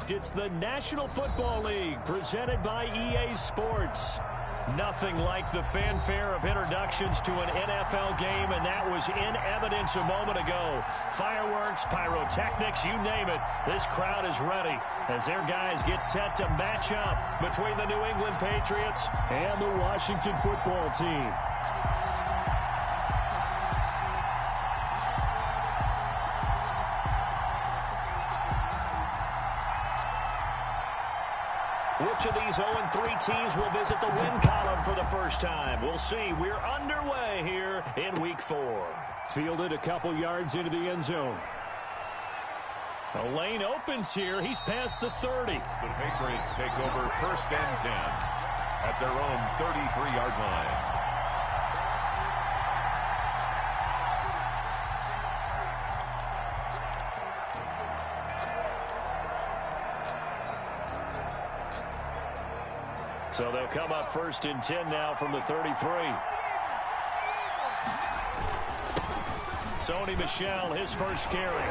It's the National Football League presented by EA Sports. Nothing like the fanfare of introductions to an NFL game, and that was in evidence a moment ago. Fireworks, pyrotechnics, you name it. This crowd is ready as their guys get set to match up between the New England Patriots and the Washington Football Team. Which of these 0-3 teams will visit the win column for the first time? We'll see. We're underway here in Week 4. Fielded a couple yards into the end zone. A lane opens here. He's past the 30. The Patriots take over 1st and 10 at their own 33-yard line. So they'll come up 1st and 10 now from the 33. Sony Michel, his first carry.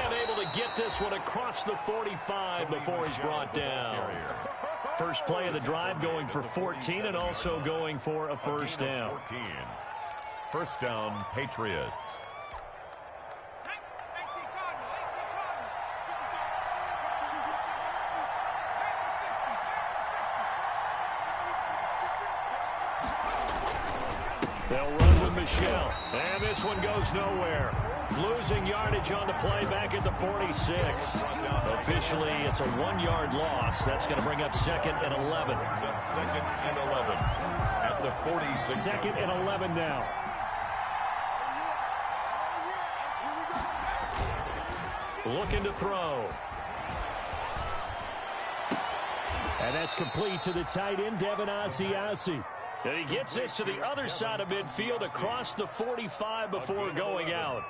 And able to get this one across the 45 before he's brought down. First play of the drive going for 14 and also going for a first down. First down, Patriots. They'll run with Michel. And this one goes nowhere. Losing yardage on the play back at the 46. Officially, it's a 1-yard loss. That's going to bring up 2nd and 11. Brings up 2nd and 11 at the 46. 2nd and 11 now. Looking to throw. And that's complete to the tight end, Devin Asiasi. And he gets this to the other side of midfield across the 45 before going out.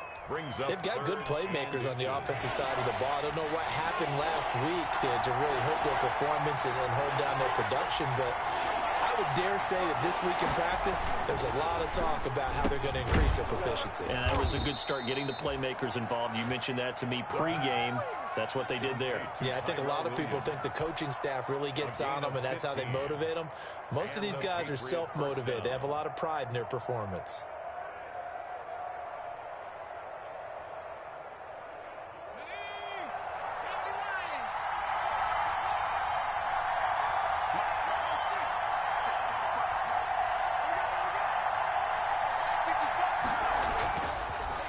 They've got good playmakers on the offensive side of the ball. I don't know what happened last week to really hurt their performance and hold down their production, but I would dare say that this week in practice, there's a lot of talk about how they're going to increase their proficiency. And that was a good start getting the playmakers involved. You mentioned that to me pregame. That's what they did there. Yeah, I think a lot of people think the coaching staff really gets on them, and that's how they motivate them. Most of these guys are self-motivated. They have a lot of pride in their performance.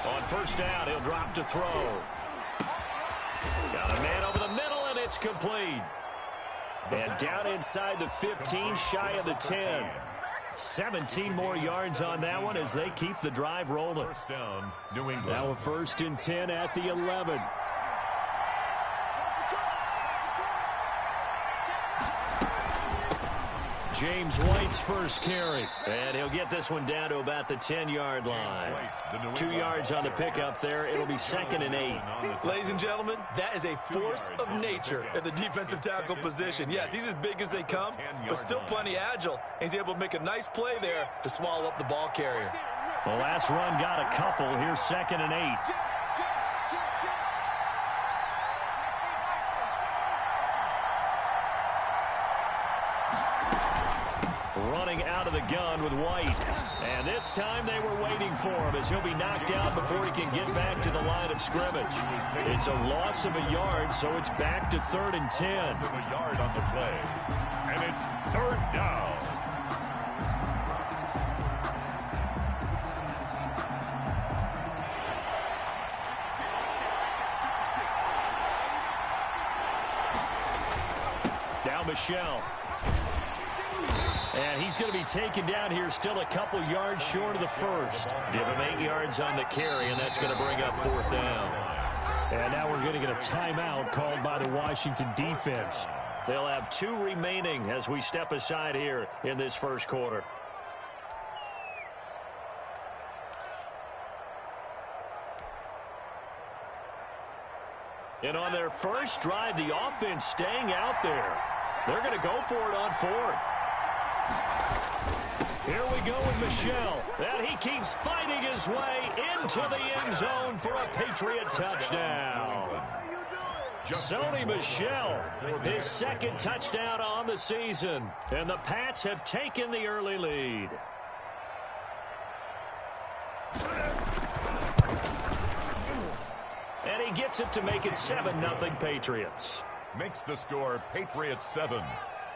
On first down, he'll drop to throw. Got a man over the middle, and it's complete. And down inside the 15, shy of the 10. 17 more yards on that one as they keep the drive rolling. First down, New England. Now a 1st and 10 at the 11. James White's first carry. And he'll get this one down to about the 10-yard line. 2 yards on the pickup there. It'll be 2nd and 8. Ladies and gentlemen, that is a force of nature at the defensive tackle position. Yes, he's as big as they come, but still plenty agile. He's able to make a nice play there to swallow up the ball carrier. The last run got a couple. Here's 2nd and 8. Running out of the gun with White. And this time they were waiting for him as he'll be knocked out before he can get back to the line of scrimmage. It's a loss of a yard, so it's back to 3rd and 10. Loss of a yard on the play. And it's 3rd down. Now Michel. And he's going to be taken down here still a couple yards short of the first. Give him 8 yards on the carry, and that's going to bring up 4th down. And now we're going to get a timeout called by the Washington defense. They'll have 2 remaining as we step aside here in this first quarter. And on their first drive, the offense staying out there. They're going to go for it on 4th. Here we go with Michel. And he keeps fighting his way into the end zone for a Patriot touchdown. Sony Michel, his second touchdown on the season. And the Pats have taken the early lead. And he gets it to make it 7-0 Patriots. Makes the score Patriots 7,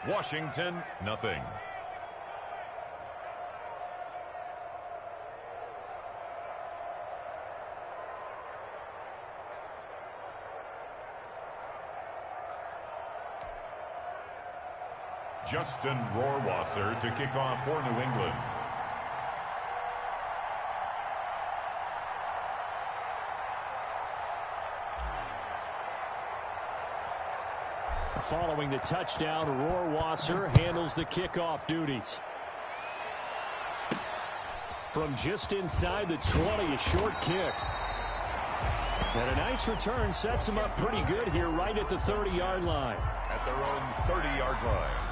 Washington nothing. Justin Rohrwasser to kick off for New England. Following the touchdown, Rohrwasser handles the kickoff duties. From just inside the 20, a short kick. And a nice return sets him up pretty good here right at the 30-yard line. At their own 30-yard line.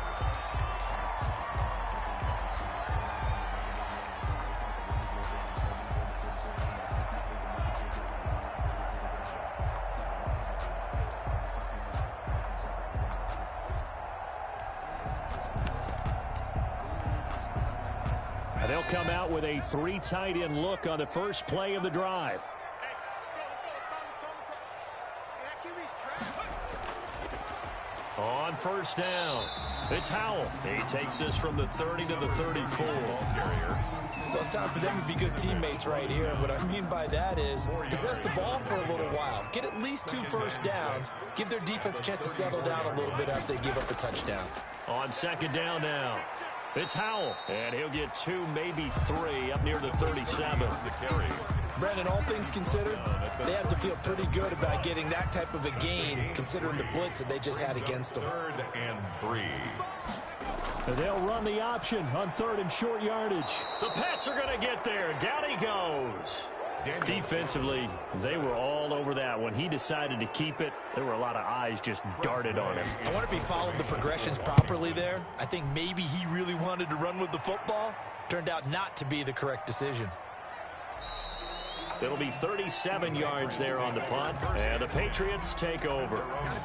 And they'll come out with a 3 tight end look on the first play of the drive. On first down, it's Howell. He takes this from the 30 to the 34. Well, it's time for them to be good teammates right here. And what I mean by that is possess the ball for a little while. Get at least 2 first downs. Give their defense a chance to settle down a little bit after they give up a touchdown. On second down now, it's Howell. And he'll get 2, maybe 3 up near the 37. Brandon, all things considered, they have to feel pretty good about getting that type of a gain, considering the blitz that they just had against them. 3rd and 3. And they'll run the option on 3rd and short yardage. The Pats are going to get there. Down he goes. Defensively, they were all over that. When he decided to keep it, there were a lot of eyes just darted on him. I wonder if he followed the progressions properly there. I think maybe he really wanted to run with the football. Turned out not to be the correct decision. It'll be 37 yards there on the punt, and the Patriots take over.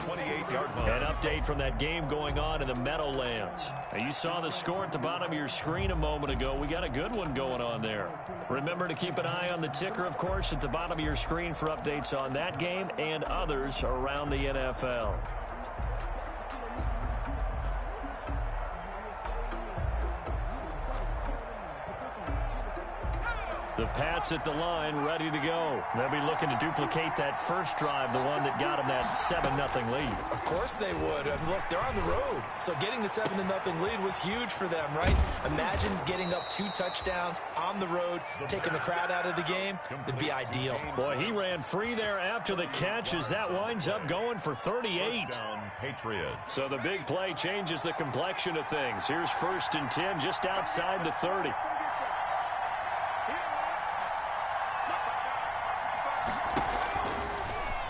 28-yard line. An update from that game going on in the Meadowlands. Now, you saw the score at the bottom of your screen a moment ago. We got a good one going on there. Remember to keep an eye on the ticker, of course, at the bottom of your screen for updates on that game and others around the NFL. The Pats at the line, ready to go. They'll be looking to duplicate that first drive, the one that got them that 7-0 lead. Of course they would. And look, they're on the road. So getting the 7-0 lead was huge for them, right? Imagine getting up 2 touchdowns on the road, taking the crowd out of the game. It'd be ideal. Boy, he ran free there after the catch as that winds up going for 38. Patriots. So the big play changes the complexion of things. Here's 1st and 10 just outside the 30.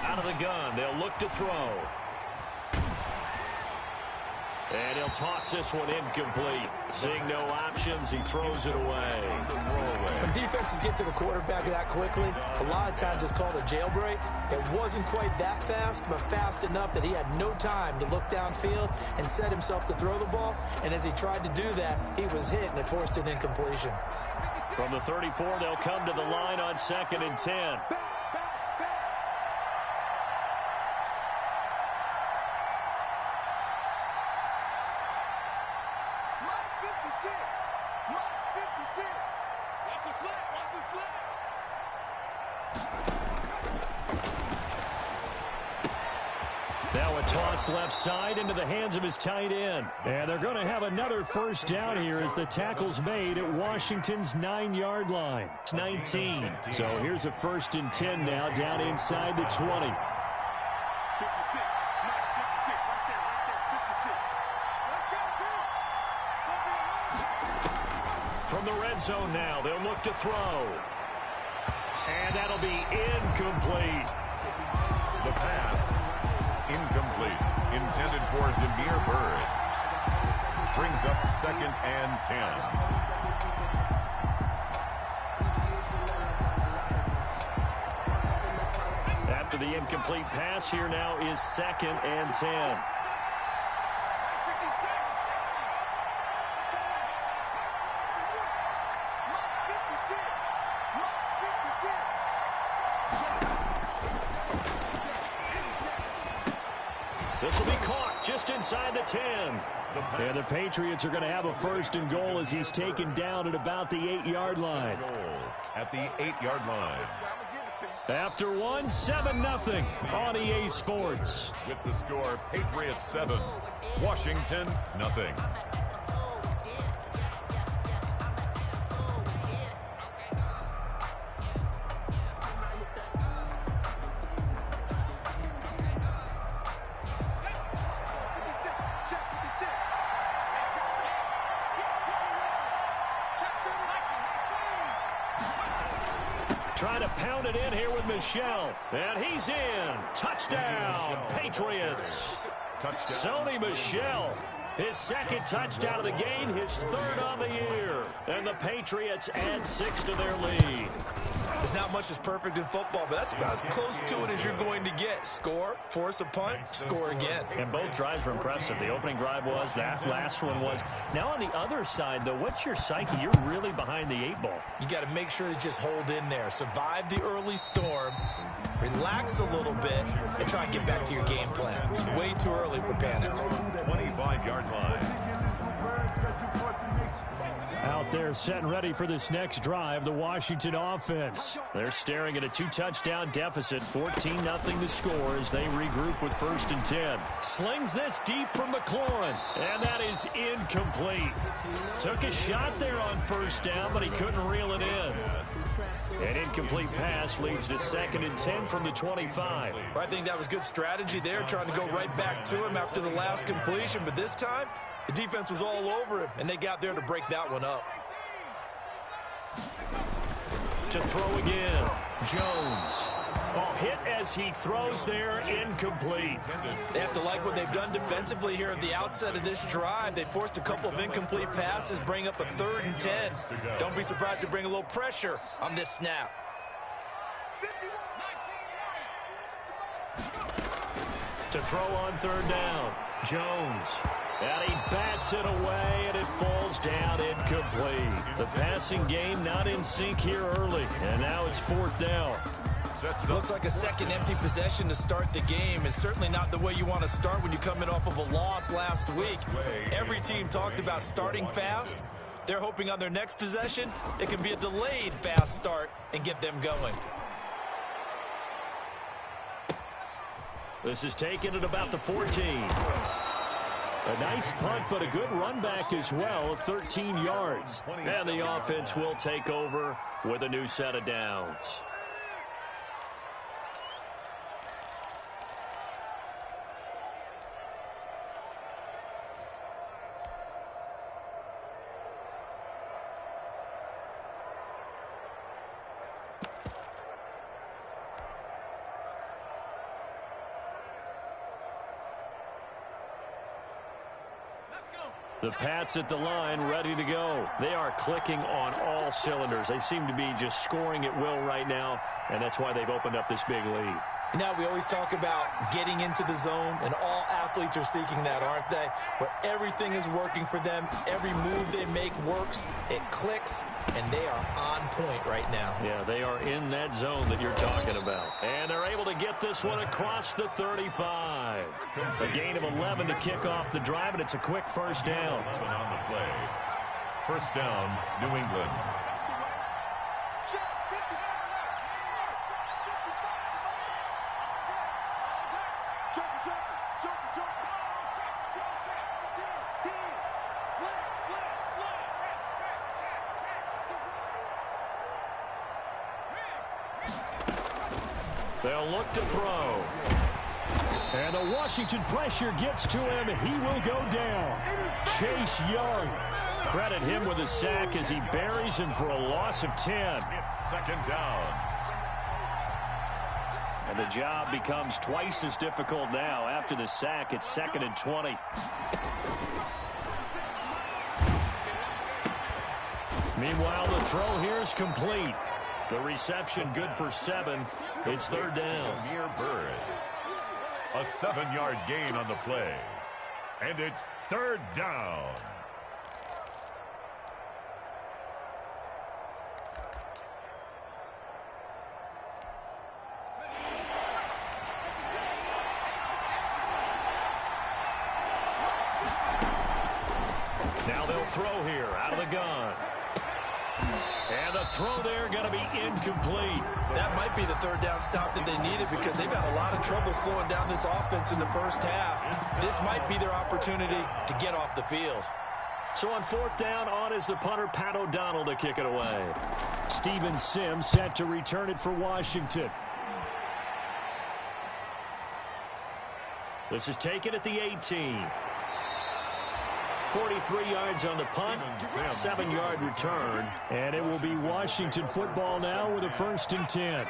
Out of the gun, they'll look to throw. And he'll toss this one incomplete. Seeing no options, he throws it away. When defenses get to the quarterback that quickly, a lot of times it's called a jailbreak. It wasn't quite that fast, but fast enough that he had no time to look downfield and set himself to throw the ball. And as he tried to do that, he was hit, and it forced an incompletion. From the 34, they'll come to the line on 2nd and 10. Now a toss left side into the hands of his tight end. And they're going to have another first down here as the tackle's made at Washington's 9-yard line. It's 19. So here's a 1st and 10 now down inside the 20. From the red zone now, they'll look to throw. And that'll be incomplete. The pass, incomplete. Intended for Demir Bird. Brings up 2nd and 10. After the incomplete pass, here now is 2nd and 10. This will be caught just inside the 10. And the Patriots are going to have a 1st and goal as he's taken down at about the 8-yard line. At the 8-yard line. After 7-0 on EA Sports. With the score, Patriots 7, Washington nothing. Trying to pound it in here with Michel. And he's in. Touchdown, Patriots. Sony Michel, his 2nd touchdown of the game, his 3rd on the year. And the Patriots add 6 to their lead. There's not much that's perfect in football, but that's about as close to it as you're going to get. Score, force a punt, score again. And both drives were impressive. The opening drive was, that last one was. Now on the other side, though, what's your psyche? You're really behind the 8 ball. You got to make sure to just hold in there. Survive the early storm, relax a little bit, and try and get back to your game plan. It's way too early for panic. 25-yard line. Out there set and ready for this next drive, the Washington offense. They're staring at a 2-touchdown deficit, 14-0 the score as they regroup with 1st and 10. Slings this deep from McLaurin, and that is incomplete. Took a shot there on 1st down, but he couldn't reel it in. An incomplete pass leads to 2nd and 10 from the 25. I think that was good strategy there, trying to go right back to him after the last completion, but this time, the defense was all over him, and they got there to break that one up. To throw again, Jones. Hit as he throws there, incomplete. They have to like what they've done defensively here at the outset of this drive. They forced a couple of incomplete passes, bring up a 3rd and 10. Don't be surprised to bring a little pressure on this snap. To throw on 3rd down, Jones. And he bats it away, and it falls down incomplete. The passing game not in sync here early, and now it's 4th down. Looks like a 2nd empty possession to start the game, and certainly not the way you want to start when you come in off of a loss last week. Every team talks about starting fast. They're hoping on their next possession, it can be a delayed fast start and get them going. This is taken at about the 14. A nice punt, but a good run back as well of 13 yards. And the offense will take over with a new set of downs. The Pats at the line, ready to go. They are clicking on all cylinders. They seem to be just scoring at will right now, and that's why they've opened up this big lead. Now, we always talk about getting into the zone, and all athletes are seeking that, aren't they? Where everything is working for them, every move they make works, it clicks, and they are on point right now. Yeah, they are in that zone that you're talking about. And they're able to get this one across the 35. A gain of 11 to kick off the drive, and it's a quick 1st down. 11 on the play. 1st down, New England. They'll look to throw. And the Washington pressure gets to him, and he will go down. Chase Young. Credit him with a sack as he buries him for a loss of 10. It's 2nd down. And the job becomes twice as difficult now. After the sack, it's 2nd and 20. Meanwhile, the throw here is complete. The reception good for 7. It's third down. Near Bird. A 7-yard gain on the play. And it's third down. Now they'll throw here out of the gun. And the throw there going to be incomplete. That might be the third down stop that they needed because they've had a lot of trouble slowing down this offense in the first half. This might be their opportunity to get off the field. So on fourth down, on is the punter, Pat O'Donnell, to kick it away. Steven Sims set to return it for Washington. This is taken at the 18. 43 yards on the punt, 7-yard return, and it will be Washington football now with a 1st and 10.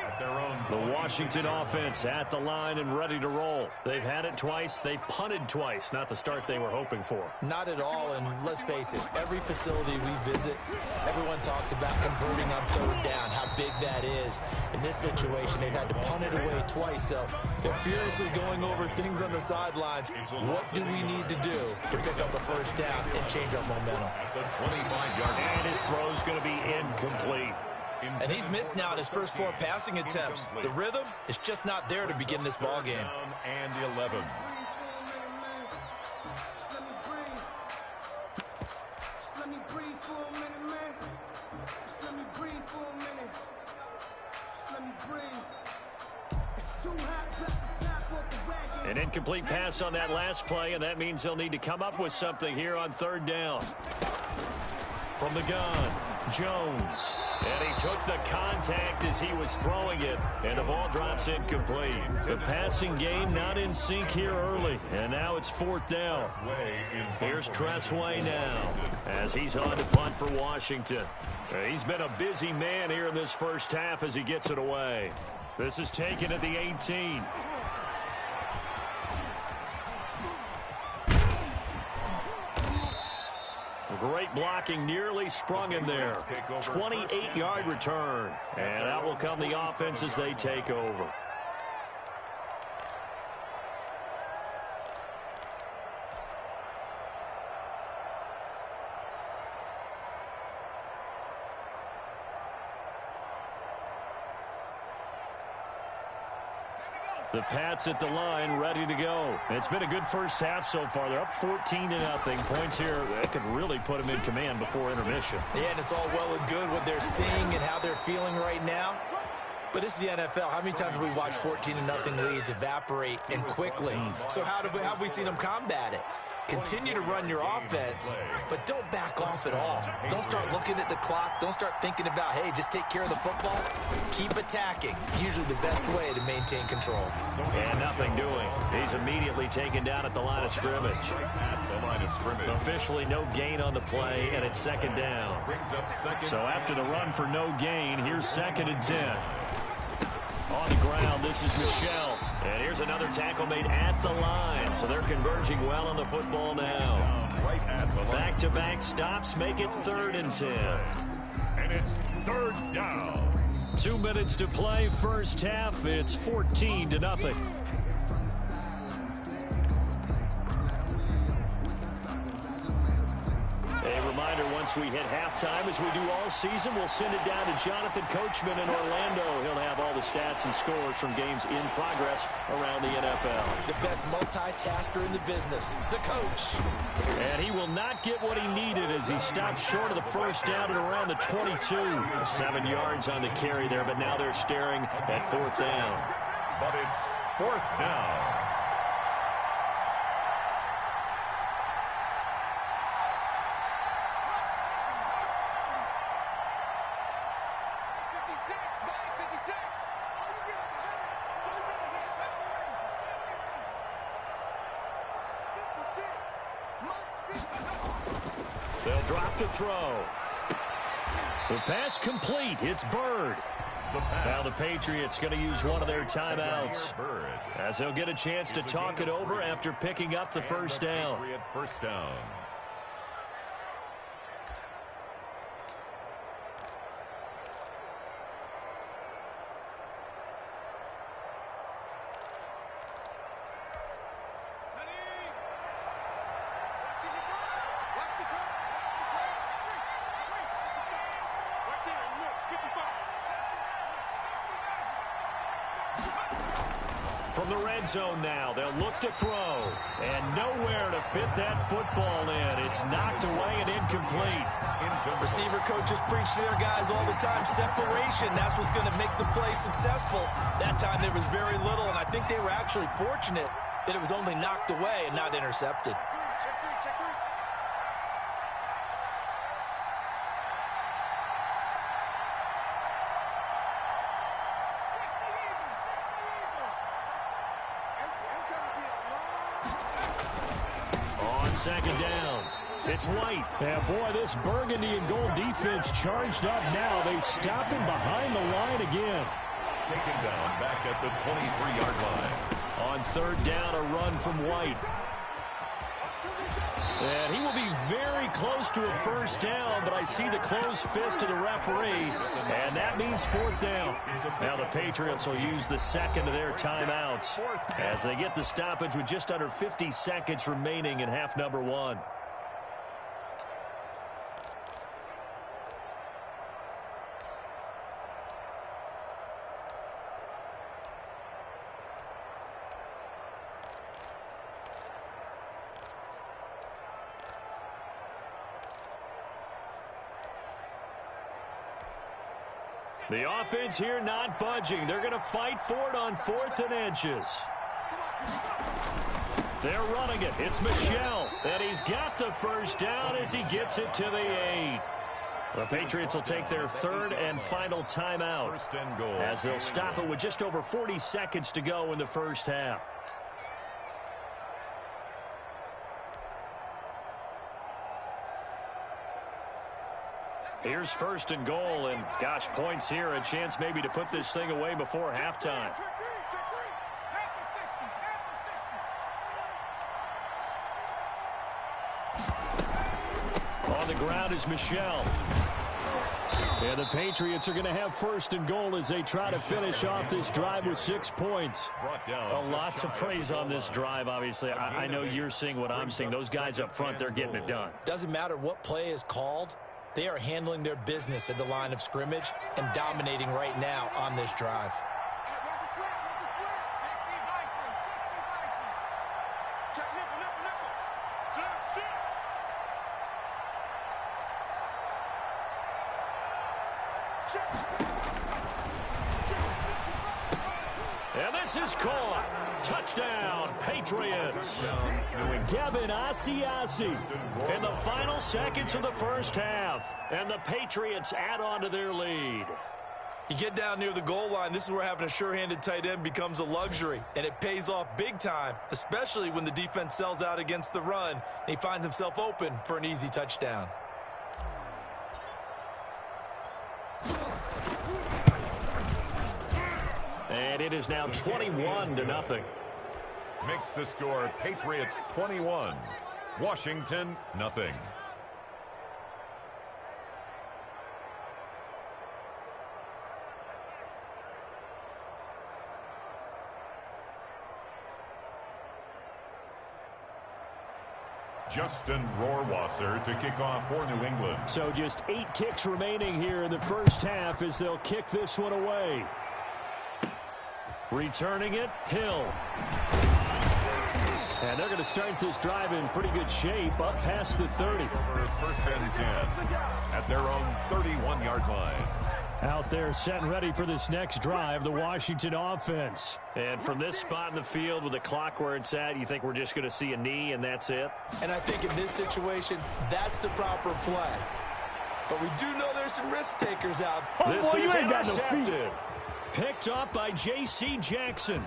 The Washington offense at the line and ready to roll. They've had it twice. They've punted twice. Not the start they were hoping for. Not at all, and let's face it, every facility we visit, everyone talks about converting on third down, how big that is. In this situation, they've had to punt it away twice, so they're furiously going over things on the sidelines. What do we need to do to pick up a first down and change our momentum? And his throw's going to be incomplete. And he's missed now in his first 4 passing attempts. The rhythm is just not there to begin this ball game. And 11. An incomplete pass on that last play, and that means they'll need to come up with something here on third down. From the gun, Jones. And he took the contact as he was throwing it, and the ball drops incomplete. The passing game not in sync here early, and now it's fourth down. Here's Tressway now as he's on to punt for Washington. He's been a busy man here in this first half as he gets it away. This is taken at the 18. Great blocking, nearly sprung him there. 28-yard return. And out will come the offense as they take over. The Pats at the line, ready to go. It's been a good first half so far. They're up 14-0. Points here that could really put them in command before intermission. Yeah, and it's all well and good what they're seeing and how they're feeling right now. But this is the NFL. How many times have we watched 14-0 leads evaporate and quickly? So how have we seen them combat it? Continue to run your offense, but don't back off at all. Don't start looking at the clock. Don't start thinking about, hey, just take care of the football. Keep attacking. Usually the best way to maintain control. And nothing doing. He's immediately taken down at the line of scrimmage. Officially no gain on the play, and it's second down. So after the run for no gain, here's 2nd and 10. On the ground, this is Michel. And here's another tackle made at the line. So they're converging well on the football now. Back-to-back stops make it 3rd and 10. And it's third down. 2 minutes to play, first half. It's 14-0. A reminder, once we hit halftime, as we do all season, we'll send it down to Jonathan Coachman in Orlando. He'll have all the stats and scores from games in progress around the NFL. The best multitasker in the business, the coach. And he will not get what he needed as he stopped short of the first down at around the 22. 7 yards on the carry there, but now they're staring at fourth down. But it's fourth down. They'll drop to throw. The pass complete. It's Bird. Now the Patriots going to use one of their timeouts as they'll get a chance to talk it over after picking up the first down. First down. From the red zone now, they'll look to throw. And nowhere to fit that football in. It's knocked away and incomplete. Receiver coaches preach to their guys all the time. Separation, that's what's going to make the play successful. That time there was very little, and I think they were actually fortunate that it was only knocked away and not intercepted. Second down. It's White. And boy, this burgundy and gold defense charged up now. They stop him behind the line again. Taken down back at the 23-yard line. On third down, a run from White. And he will be very close to a first down, but I see the closed fist of the referee, and that means fourth down. Now the Patriots will use the second of their timeouts as they get the stoppage with just under 50 seconds remaining in half number one. The offense here not budging. They're going to fight for it on 4th and inches. They're running it. It's Michel. And he's got the first down as he gets it to the 8. The Patriots will take their third and final timeout First and goal. as they'll stop it with just over 40 seconds to go in the first half. Here's first and goal, and gosh, points here, a chance maybe to put this thing away before halftime. On the ground is Michel. And the Patriots are going to have first and goal as they try to finish off this drive with 6 points. A lot to praise on this drive, obviously. I know you're seeing what I'm seeing. Those guys up front, they're getting it done. Doesn't matter what play is called. They are handling their business at the line of scrimmage and dominating right now on this drive. And this is caught. Touchdown, Patriots. Devin Asiasi in the final seconds of the first half. And the Patriots add on to their lead. You get down near the goal line, this is where having a sure-handed tight end becomes a luxury. And it pays off big time, especially when the defense sells out against the run. And he finds himself open for an easy touchdown. And it is now 21-0. Makes the score Patriots 21, Washington nothing. Justin Rohrwasser to kick off for New England. So just 8 ticks remaining here in the first half as they'll kick this one away. Returning it, Hill. And they're going to start this drive in pretty good shape, up past the 30. First and 10 at their own 31-yard line. Out there set and ready for this next drive, the Washington offense. And from this spot in the field with the clock where it's at, you think we're just going to see a knee and that's it? And I think in this situation, that's the proper play. But we do know there's some risk takers out. This is intercepted. Picked up by J.C. Jackson.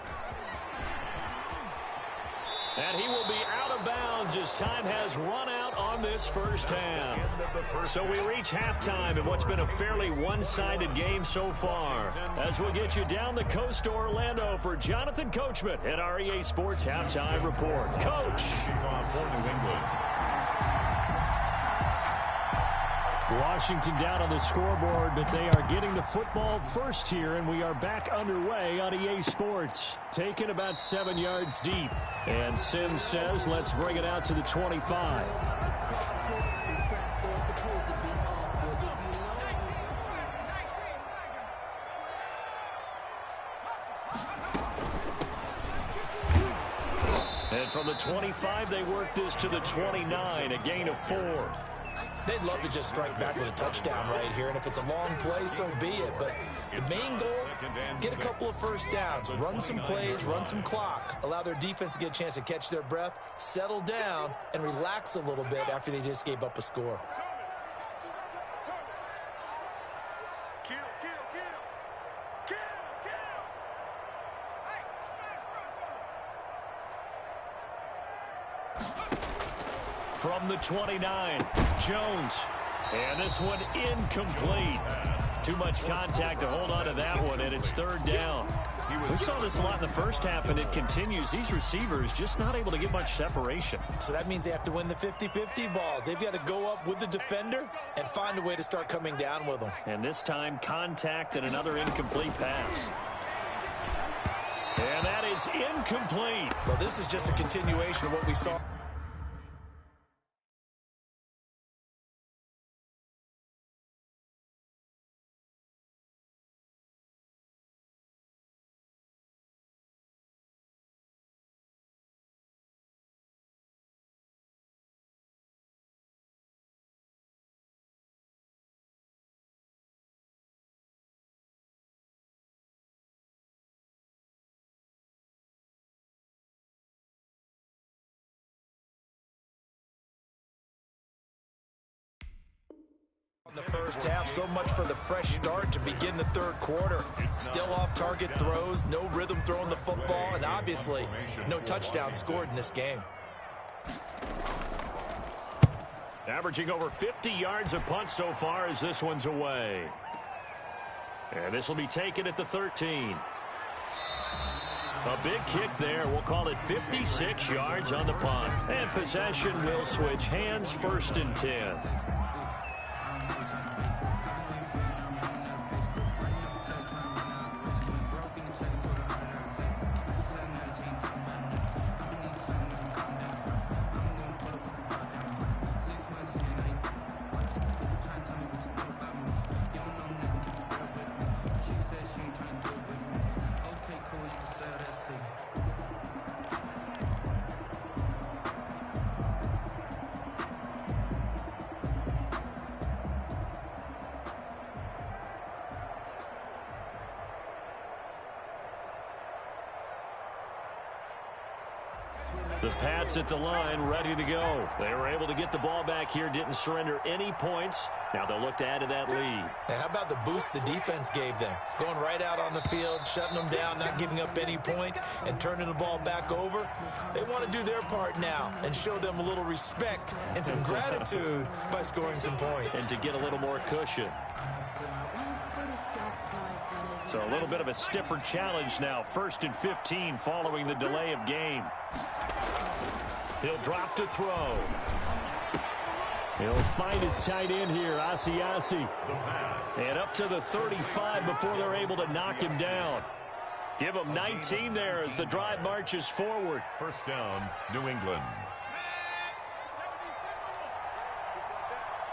And he will be out of bounds as time has run out on this first half. So we reach halftime in what's been a fairly one-sided game so far. As we'll get you down the coast to Orlando for Jonathan Coachman at our EA Sports Halftime Report. Coach. Washington down on the scoreboard, but they are getting the football first here, and we are back underway on EA Sports. Taken about 7 yards deep. And Sims says, let's bring it out to the 25. And from the 25, they work this to the 29, a gain of 4. They'd love to just strike back with a touchdown right here, and if it's a long play, so be it. But the main goal, get a couple of first downs, run some plays, run some clock, allow their defense to get a chance to catch their breath, settle down, and relax a little bit after they just gave up a score. From the 29, Jones. And this one incomplete. Too much contact to hold on to that one, and it's third down. We saw this a lot in the first half, and it continues. These receivers just not able to get much separation. So that means they have to win the 50-50 balls. They've got to go up with the defender and find a way to start coming down with them. And this time, contact and another incomplete pass. And that is incomplete. Well, this is just a continuation of what we saw. The first half, so much for the fresh start to begin the third quarter. Still off target throws, no rhythm throwing the football, and obviously no touchdown scored in this game. Averaging over 50 yards a punt so far as this one's away. And this will be taken at the 13. A big kick there. We'll call it 56 yards on the punt. And possession will switch hands, 1st and 10. The Pats at the line, ready to go. They were able to get the ball back here, didn't surrender any points. Now they'll look to add to that lead. Now, how about the boost the defense gave them? Going right out on the field, shutting them down, not giving up any points, and turning the ball back over. They want to do their part now and show them a little respect and some gratitude by scoring some points. And to get a little more cushion. So a little bit of a stiffer challenge now. 1st and 15 following the delay of game. He'll drop to throw. He'll find his tight end here, Asiasi. And up to the 35 before they're able to knock him down. Give him 19 there as the drive marches forward. 1st down, New England.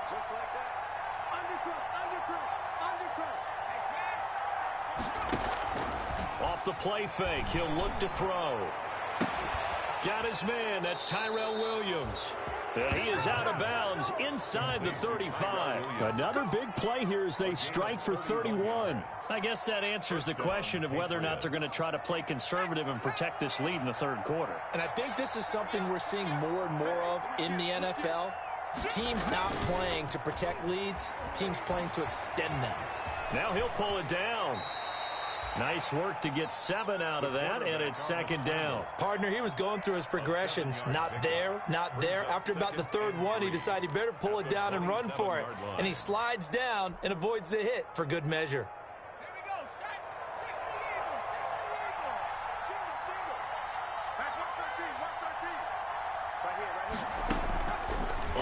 Just like that. Undercut. Off the play fake, he'll look to throw. Got his man, that's Tyrell Williams. And he is out of bounds inside the 35. Another big play here as they strike for 31. I guess that answers the question of whether or not they're going to try to play conservative and protect this lead in the third quarter. And I think this is something we're seeing more and more of in the NFL. Teams not playing to protect leads, teams playing to extend them. Now he'll pull it down. Nice work to get 7 out of that, and it's 2nd down. Partner, he was going through his progressions. Not there, not there. After about the 3rd one, he decided he better pull it down and run for it. And he slides down and avoids the hit for good measure.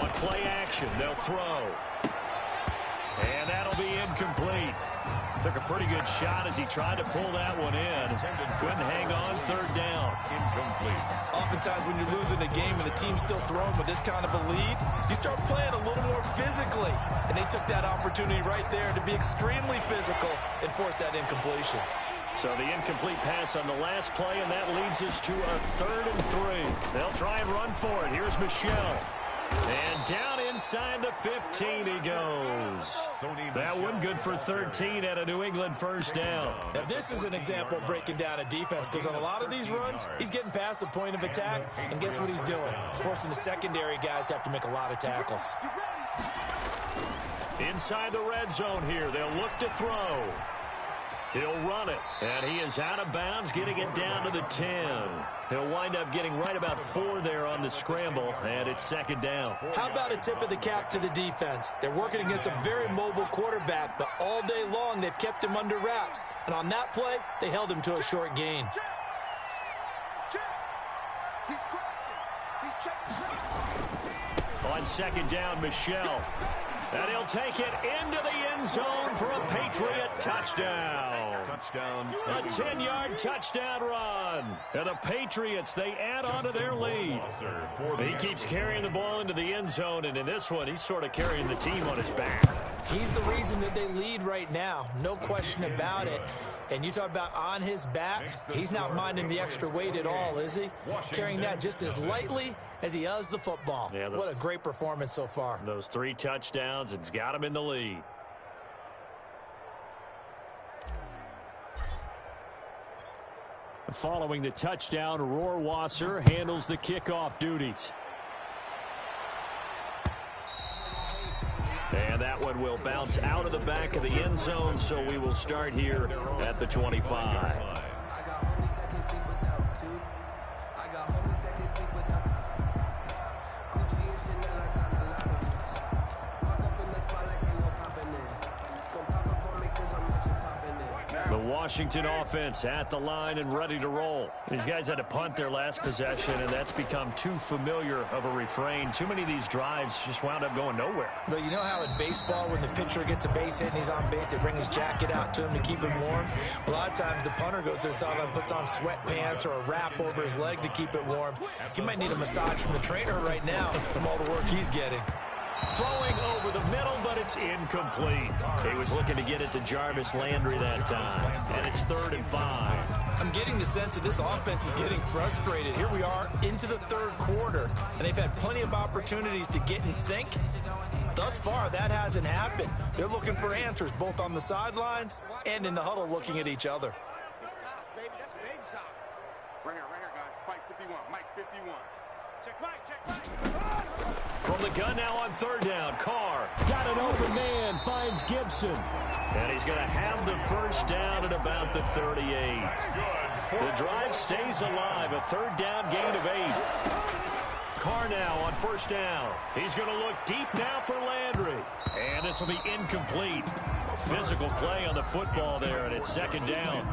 On play action, they'll throw. And that'll be incomplete. Took a pretty good shot as he tried to pull that one in. Couldn't hang on, 3rd down. Incomplete. Oftentimes when you're losing a game and the team's still throwing with this kind of a lead, you start playing a little more physically. And they took that opportunity right there to be extremely physical and force that incompletion. So the incomplete pass on the last play, and that leads us to a 3rd and 3. They'll try and run for it. Here's Michel. And down inside the 15 he goes. That one good for 13 at a New England first down. Now this is an example of breaking down a defense, because on a lot of these runs, he's getting past the point of attack, and guess what he's doing? Forcing the secondary guys to have to make a lot of tackles. Inside the red zone here, they'll look to throw. He'll run it, and he is out of bounds, getting it down to the 10. He'll wind up getting right about 4 there on the scramble, and it's 2nd down. How about a tip of the cap to the defense? They're working against a very mobile quarterback, but all day long they've kept him under wraps. And on that play, they held him to a short gain. On 2nd down, Michel. And he'll take it into the end zone for a Patriot touchdown. A 10-yard touchdown run. And the Patriots, they add on to their lead. He keeps carrying the ball into the end zone, and in this one, he's sort of carrying the team on his back. He's the reason that they lead right now. No question about it. And you talk about on his back, he's not minding the extra weight at all, is he? Carrying that just as lightly as he does the football. Yeah, what a great performance so far. Those 3 touchdowns, it's got him in the lead. Following the touchdown, Rohrwasser handles the kickoff duties. And that one will bounce out of the back of the end zone, so we will start here at the 25. The Washington offense at the line and ready to roll. These guys had to punt their last possession, and that's become too familiar of a refrain. Too many of these drives just wound up going nowhere. But you know how in baseball, when the pitcher gets a base hit and he's on base, they bring his jacket out to him to keep him warm? A lot of times the punter goes to the sideline, puts on sweatpants or a wrap over his leg to keep it warm. He might need a massage from the trainer right now from all the work he's getting. Throwing over the middle, but it's incomplete. He was looking to get it to Jarvis Landry that time. And it's 3rd and 5. I'm getting the sense that this offense is getting frustrated. Here we are into the 3rd quarter, and they've had plenty of opportunities to get in sync. Thus far, that hasn't happened. They're looking for answers both on the sidelines and in the huddle looking at each other. Right here, guys. Fight 51. Mike 51. Check Mike. From the gun now on 3rd down. Carr got an open man, finds Gibson. And he's going to have the first down at about the 38. The drive stays alive. A 3rd down gain of 8. Carr now on 1st down. He's going to look deep now for Landry. And this will be incomplete. Physical play on the football there, and it's 2nd down.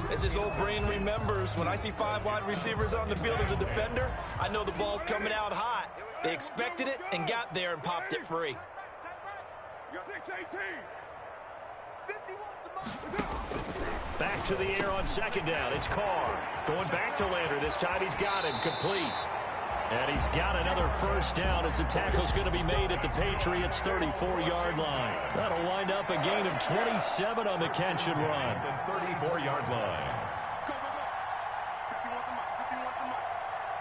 As his old brain remembers, when I see 5 wide receivers on the field as a defender, I know the ball's coming out hot. They expected it and got there and popped it free. 6-18. Back to the air on 2nd down. It's Carr. Going back to Landry. This time he's got him complete. And he's got another first down as the tackle's going to be made at the Patriots' 34-yard line. That'll wind up a gain of 27 on the catch and run. 34-yard line. Go. 51 to Mike. 51 to Mike.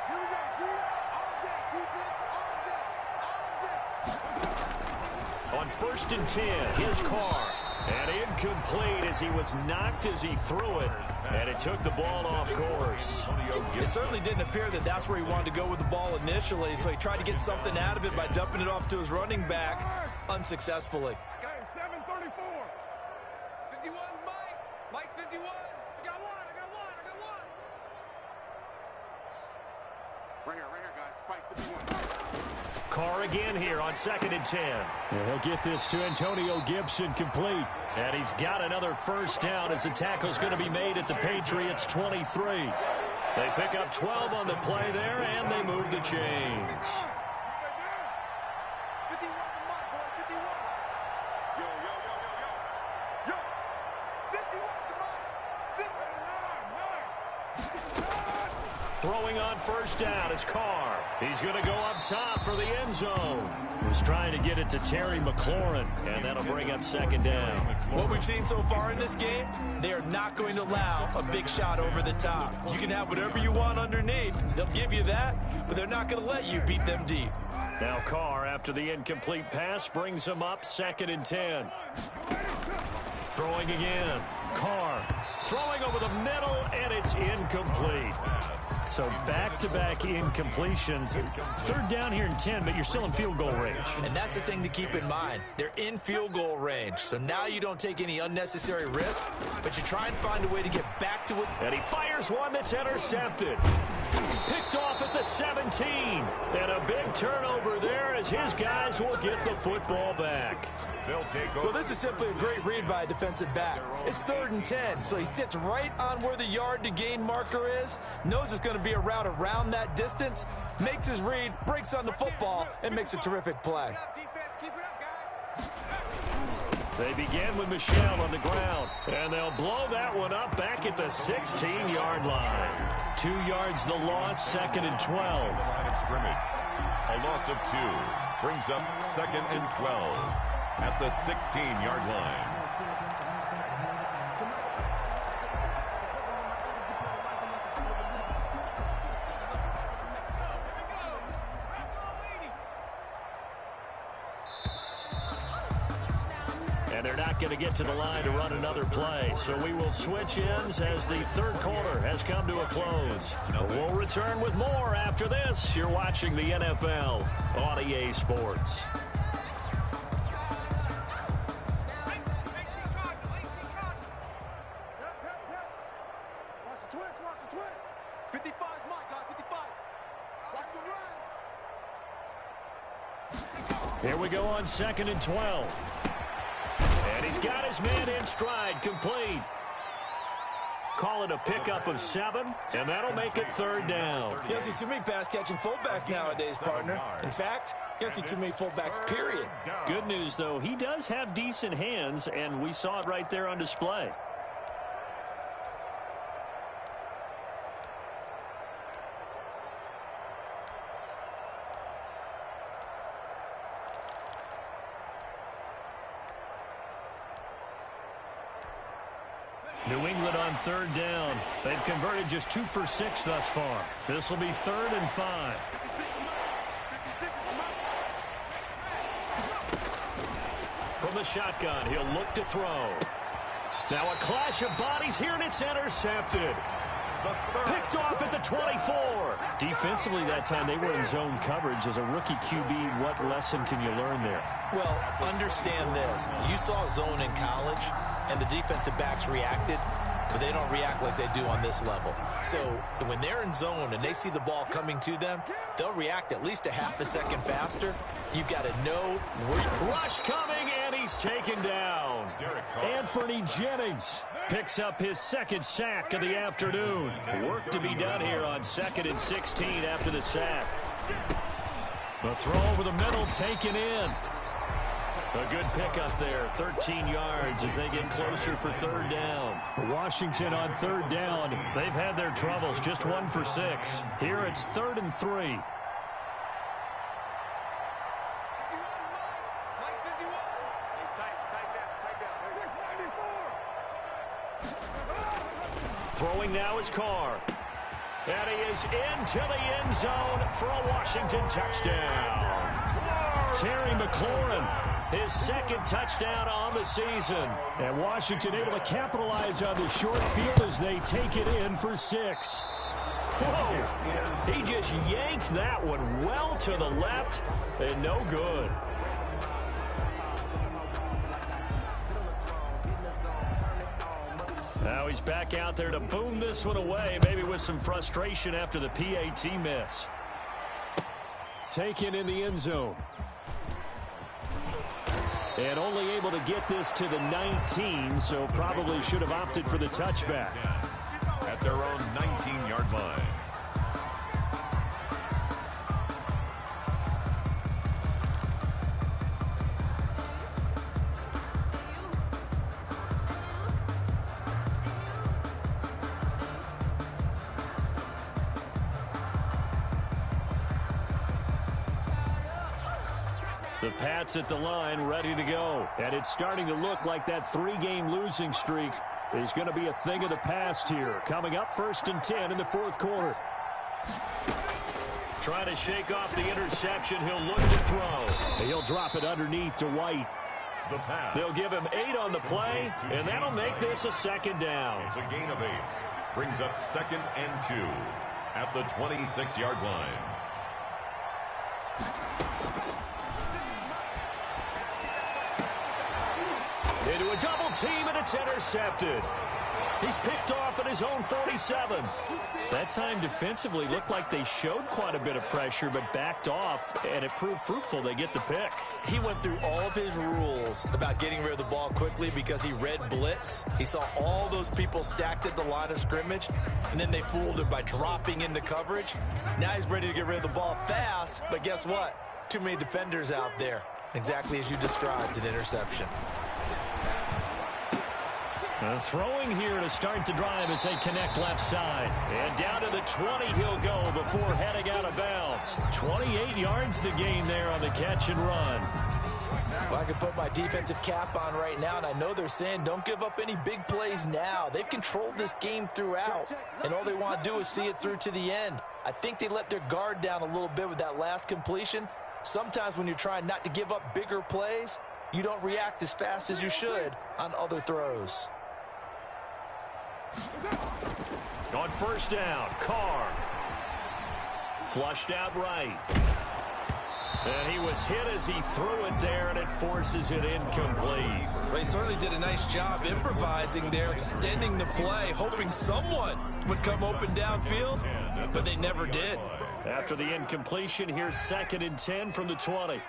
Here we go, D. All day. Defense all day. On 1st and 10, here's Carr. And incomplete as he was knocked as he threw it. And it took the ball off course. It certainly didn't appear that that's where he wanted to go with the ball initially, so he tried to get something out of it by dumping it off to his running back unsuccessfully. I got 734. 51, Mike. Mike 51. I got one. Right here, guys. Fight 51. Carr again here on 2nd and 10. And he'll get this to Antonio Gibson complete. And he's got another first down as the tackle's going to be made at the Patriots' 23. They pick up 12 on the play there, and they move the chains. 51 to Mike, boy. 51. Yo. 51 to Mike. 59. Throwing on 1st down is Carr. He's going to go up top for the end zone. Was trying to get it to Terry McLaurin, and that'll bring up second down. What we've seen so far in this game, they are not going to allow a big shot over the top. You can have whatever you want underneath. They'll give you that, but they're not going to let you beat them deep. Now Carr, after the incomplete pass, brings him up 2nd and 10. Throwing again. Carr throwing over the middle, and it's incomplete. So back-to-back incompletions. 3rd down here in 10, but you're still in field goal range. And that's the thing to keep in mind. They're in field goal range. So now you don't take any unnecessary risks, but you try and find a way to get back to it. And he fires one that's intercepted. Picked off at the 17. And a big turnover there as his guys will get the football back. Well, this is simply a great read by a defensive back. It's 3rd and 10, so he sits right on where the yard-to-gain marker is, knows it's going to be a route around that distance, makes his read, breaks on the football, and makes a terrific play. They begin with Michel on the ground, and they'll blow that one up back at the 16-yard line. 2 yards the loss, 2nd and 12. Line of scrimmage. A loss of 2 brings up 2nd and 12 at the 16-yard line. And they're not going to get to the line to run another play. So we will switch ends as the 3rd quarter has come to a close. We'll return with more after this. You're watching the NFL on EA Sports. Watch the twist. 55's Mike, guys, 55. Watch the run. Here we go on 2nd and 12. And he's got his man in stride, complete. Call it a pickup of 7, and that'll make it 3rd down. You don't see too many pass-catching fullbacks nowadays, partner. In fact, you don't see too many fullbacks, period. Good news, though, he does have decent hands, and we saw it right there on display. New England on 3rd down. They've converted just 2 for 6 thus far. This will be 3rd and 5. From the shotgun, he'll look to throw. Now a clash of bodies here, and it's intercepted. Picked off at the 24. Defensively that time, they were in zone coverage. As a rookie QB, what lesson can you learn there? Well, understand this. You saw zone in college, and the defensive backs reacted, but they don't react like they do on this level. So when they're in zone and they see the ball coming to them, they'll react at least a half a second faster. You've got to know where... Rush coming, and he's taken down. Anthony Jennings picks up his 2nd sack of the afternoon. Work to be done here on 2nd and 16 after the sack. The throw over the middle taken in. A good pickup there, 13 yards as they get closer for 3rd down. Washington on 3rd down. They've had their troubles, just 1 for 6. Here it's 3rd and 3. Throwing now is Carr. And he is into the end zone for a Washington touchdown. Terry McLaurin, his 2nd touchdown on the season. And Washington able to capitalize on the short field as they take it in for 6. Whoa! He just yanked that one well to the left and no good. Now he's back out there to boom this one away, maybe with some frustration after the PAT miss. Taken in the end zone. And only able to get this to the 19, so probably should have opted for the touchback. At their own 19-yard line. The Pats at the line, ready to go. And it's starting to look like that 3-game losing streak is going to be a thing of the past here. Coming up 1st and 10 in the 4th quarter. Trying to shake off the interception. He'll look to throw. He'll drop it underneath to White. The pass. They'll give him 8 on the play, and that'll make this a 2nd down. It's a gain of 8. Brings up 2nd and 2 at the 26-yard line. Into a double team, and it's intercepted. He's picked off at his own 47. That time defensively looked like they showed quite a bit of pressure, but backed off, and it proved fruitful. They get the pick. He went through all of his rules about getting rid of the ball quickly because he read blitz. He saw all those people stacked at the line of scrimmage, and then they fooled him by dropping into coverage. Now he's ready to get rid of the ball fast, but guess what? Too many defenders out there. Exactly as you described, an interception. Throwing here to start the drive as they connect left side. And down to the 20 he'll go before heading out of bounds. 28 yards the gain there on the catch and run. Well, I can put my defensive cap on right now, and I know they're saying don't give up any big plays now. They've controlled this game throughout, and all they want to do is see it through to the end. I think they let their guard down a little bit with that last completion. Sometimes when you're trying not to give up bigger plays, you don't react as fast as you should on other throws. On 1st down, Carr. Flushed out right. And he was hit as he threw it there, and it forces it incomplete. Well, he certainly did a nice job improvising there, extending the play, hoping someone would come open downfield, but they never did. After the incompletion, here's 2nd and 10 from the 20.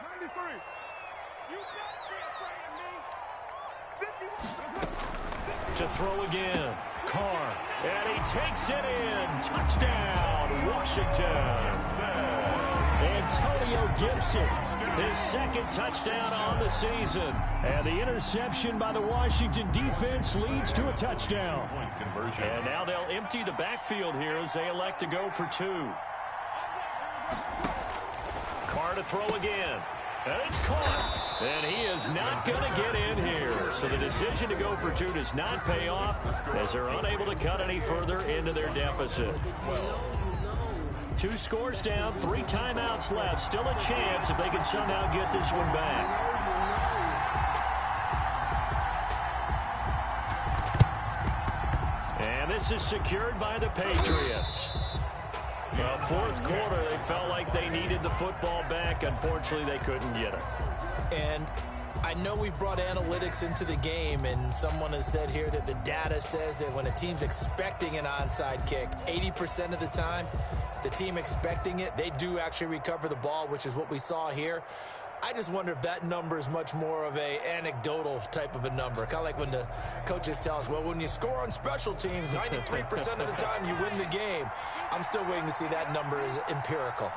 To throw again. Carr, and he takes it in. Touchdown, Washington. Antonio Gibson, his 2nd touchdown on the season. And the interception by the Washington defense leads to a touchdown. And now they'll empty the backfield here as they elect to go for 2. Carr to throw again. And it's caught. And he is not going to get in here. So the decision to go for 2 does not pay off as they're unable to cut any further into their deficit. 2 scores down, 3 timeouts left. Still a chance if they can somehow get this one back. And this is secured by the Patriots. Well, 4th quarter, they felt like they needed the football back. Unfortunately, they couldn't get it. And I know we've brought analytics into the game, and someone has said here that the data says that when a team's expecting an onside kick, 80% of the time, the team expecting it, they do actually recover the ball, which is what we saw here. I just wonder if that number is much more of a anecdotal type of a number. Kind of like when the coaches tell us, well, when you score on special teams, 93% of the time you win the game. I'm still waiting to see that number is empirical.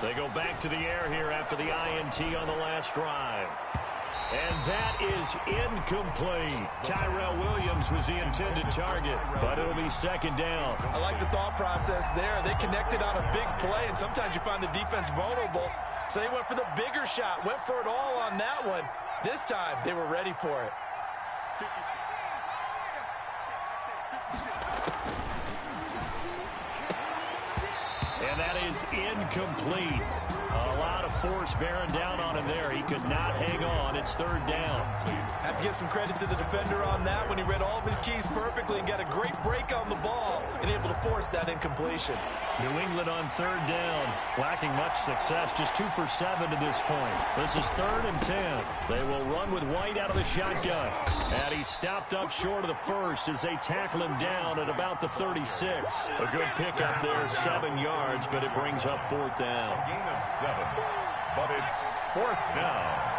They go back to the air here after the INT on the last drive. And that is incomplete. Tyrell Williams was the intended target, but it'll be 2nd down. I like the thought process there. They connected on a big play, and sometimes you find the defense vulnerable. So they went for the bigger shot, went for it all on that one. This time, they were ready for it. And that is incomplete. A lot of force bearing down on him there. He could not hang on. It's 3rd down. Have to give some credit to the defender on that when he read all of his keys perfectly and got a great break on the ball and able to force that incompletion. New England on 3rd down. Lacking much success. Just 2 for 7 to this point. This is 3rd and 10. They will run with White out of the shotgun. And he stopped up short of the 1st as they tackle him down at about the 36. A good pickup there, 7 yards, but it brings up 4th down. A gain of 7, but it's 4th down.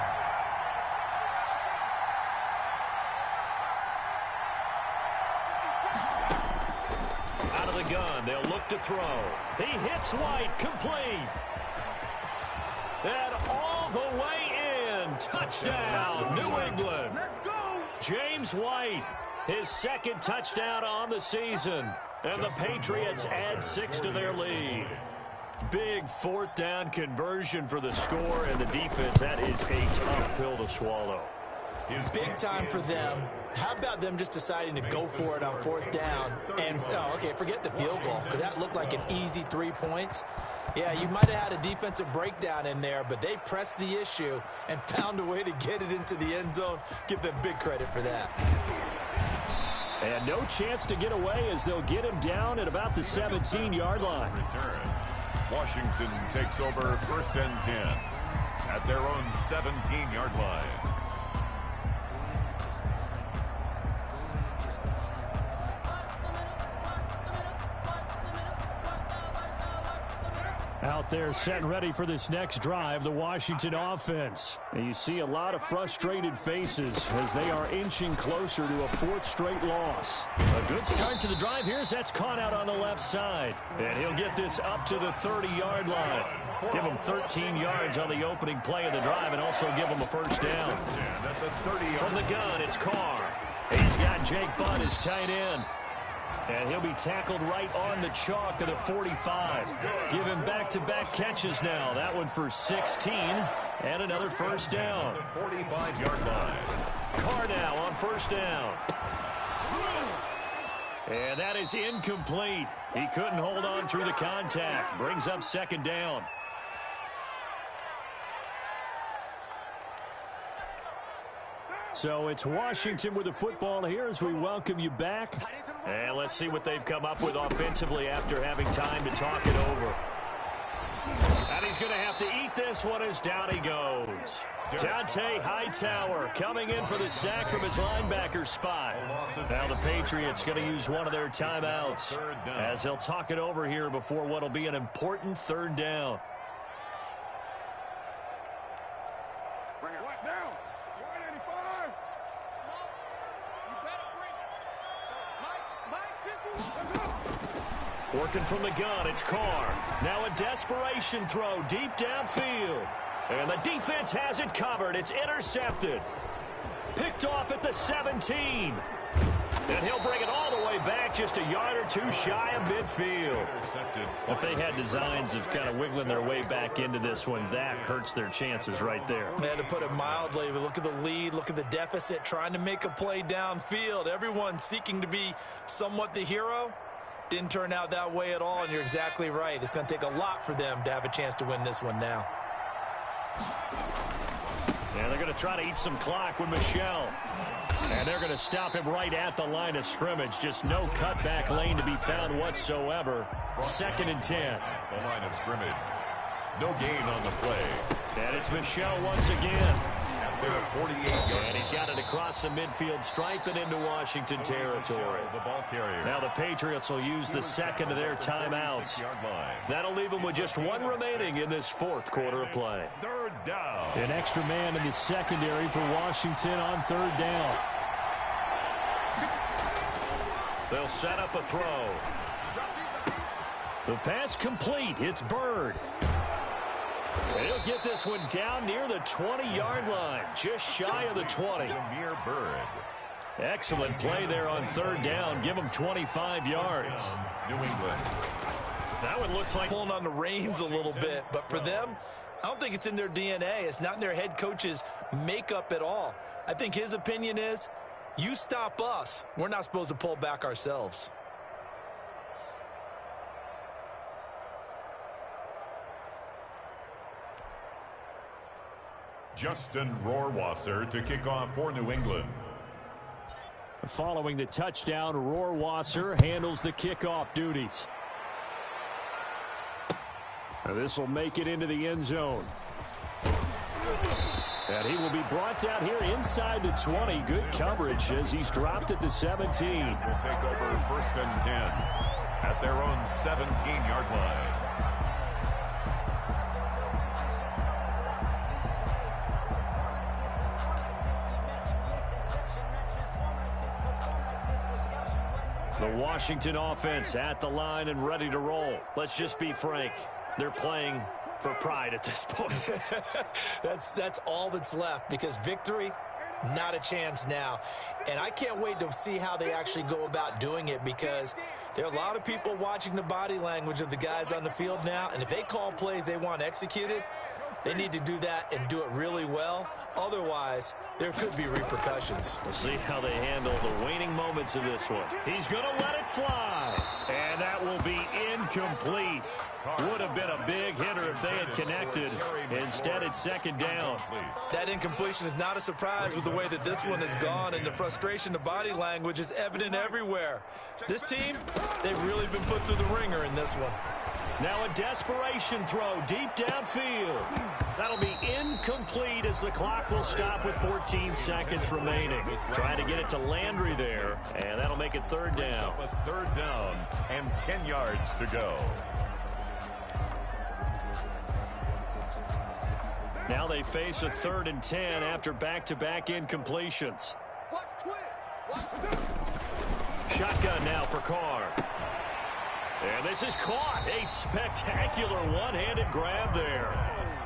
Out of the gun, they'll look to throw. He hits White, complete. And all the way in. Touchdown, New England. Let's go. James White, his 2nd touchdown on the season. And the Patriots add 6 to their lead. Big fourth down conversion for the score, and the defense, that is a tough pill to swallow. Big time for them. How about them just deciding to go for it on fourth down? And, okay, forget the field goal, because that looked like an easy 3 points. Yeah, you might have had a defensive breakdown in there, but they pressed the issue and found a way to get it into the end zone. Give them big credit for that. And no chance to get away as they'll get him down at about the 17-yard line. Return. Washington takes over 1st and 10 at their own 17-yard line. Out there set and ready for this next drive, the Washington offense. And you see a lot of frustrated faces as they are inching closer to a 4th straight loss. A good start to the drive here as that's caught out on the left side. And he'll get this up to the 30-yard line. Give him 13 yards on the opening play of the drive and also give him a first down. From the gun, it's Carr. He's got Jake Butt as tight end. And he'll be tackled right on the chalk of the 45. Give him back-to-back catches now. That one for 16 and another first down. 45-yard line. Carr now on first down. And that is incomplete. He couldn't hold on through the contact. Brings up second down. So it's Washington with the football here as we welcome you back. And let's see what they've come up with offensively after having time to talk it over. And he's going to have to eat this one as down he goes. Dante Hightower coming in for the sack from his linebacker spot. Now the Patriots going to use one of their timeouts as they'll talk it over here before what will be an important third down. Working from the gun, it's Carr. Now a desperation throw deep downfield. And the defense has it covered. It's intercepted. Picked off at the 17. And he'll bring it all the way back just a yard or two shy of midfield. If they had designs of kind of wiggling their way back into this one, that hurts their chances right there. They had to put it mildly. Look at the lead, look at the deficit, trying to make a play downfield. Everyone seeking to be somewhat the hero. Didn't turn out that way at all, and you're exactly right. It's going to take a lot for them to have a chance to win this one now. Yeah, they're going to try to eat some clock with Michel. And they're going to stop him right at the line of scrimmage. Just no cutback lane to be found whatsoever. 2nd and 10. The line of scrimmage. No gain on the play. And it's Michel once again. They're at 48 yards. And he's got it across the midfield stripe and into Washington territory. The ball carrier. Now the Patriots will use the second of their timeouts. That'll leave them with just one remaining in this 4th quarter of play. Third down. An extra man in the secondary for Washington on third down. They'll set up a throw. The pass complete. It's Bird. And he'll get this one down near the 20-yard line, just shy of the 20. Amir Bird. Excellent play there on third down. Give him 25 yards. New England. That one looks like pulling on the reins a little bit, but for them, I don't think it's in their DNA. It's not in their head coach's makeup at all. I think his opinion is, you stop us, we're not supposed to pull back ourselves. Justin Rohrwasser to kick off for New England. Following the touchdown, Rohrwasser handles the kickoff duties. Now this will make it into the end zone. And he will be brought down here inside the 20. Good coverage as he's dropped at the 17. Will take over 1st and 10 at their own 17-yard line. The Washington offense at the line and ready to roll. Let's just be frank. They're playing for pride at this point. That's all that's left, because victory, Not a chance now. And I can't wait to see how they actually go about doing it, because there are a lot of people watching the body language of the guys on the field now, and if they call plays they want executed, they need to do that and do it really well. Otherwise, there could be repercussions. We'll see how they handle the waning moments of this one. He's going to let it fly. And that will be incomplete. Would have been a big hitter if they had connected. Instead, it's second down. That incompletion is not a surprise with the way that this one has gone, and the frustration, the body language is evident everywhere. This team, they've really been put through the ringer in this one. Now a desperation throw deep downfield. That'll be incomplete as the clock will stop with 14 seconds remaining. Trying to get it to Landry there, and that'll make it third down. Third down and 10 yards to go. Now they face a 3rd and 10 after back-to-back incompletions. Shotgun now for Carr. And this is caught. A spectacular one-handed grab there.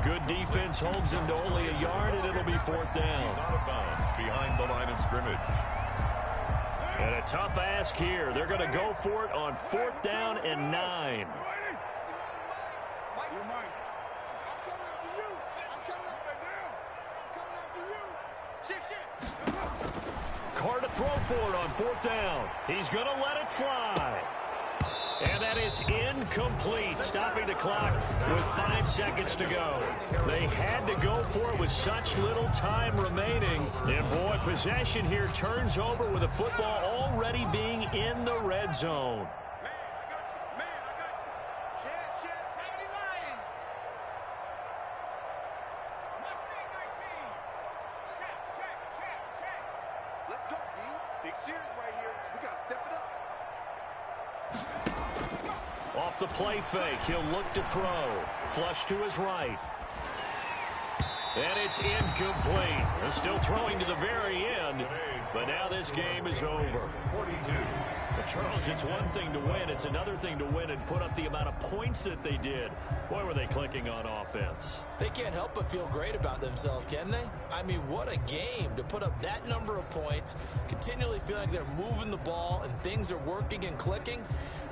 Good defense holds him to only a yard, and it'll be 4th down. He's out of bounds behind the line of scrimmage. And a tough ask here. They're going to go for it on 4th down and 9. Carr to throw for it on 4th down. He's going to let it fly. And that is incomplete, stopping the clock with 5 seconds to go. They had to go for it with such little time remaining. And, boy, possession here turns over with the football already being in the red zone. Let's go, D. Big series right here. We got to step it up. Off the play fake, he'll look to throw. Flush to his right. And it's incomplete. They're still throwing to the very end, but now this game is over. 42. But Charles, it's one thing to win. It's another thing to win and put up the amount of points that they did. Boy, were they clicking on offense. They can't help but feel great about themselves, can they? I mean, what a game to put up that number of points, continually feeling like they're moving the ball and things are working and clicking.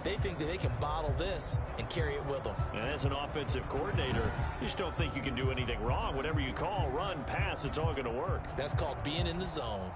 They think that they can bottle this and carry it with them. And as an offensive coordinator, you just don't think you can do anything wrong. Whatever you call, run, pass, it's all going to work. That's called being in the zone.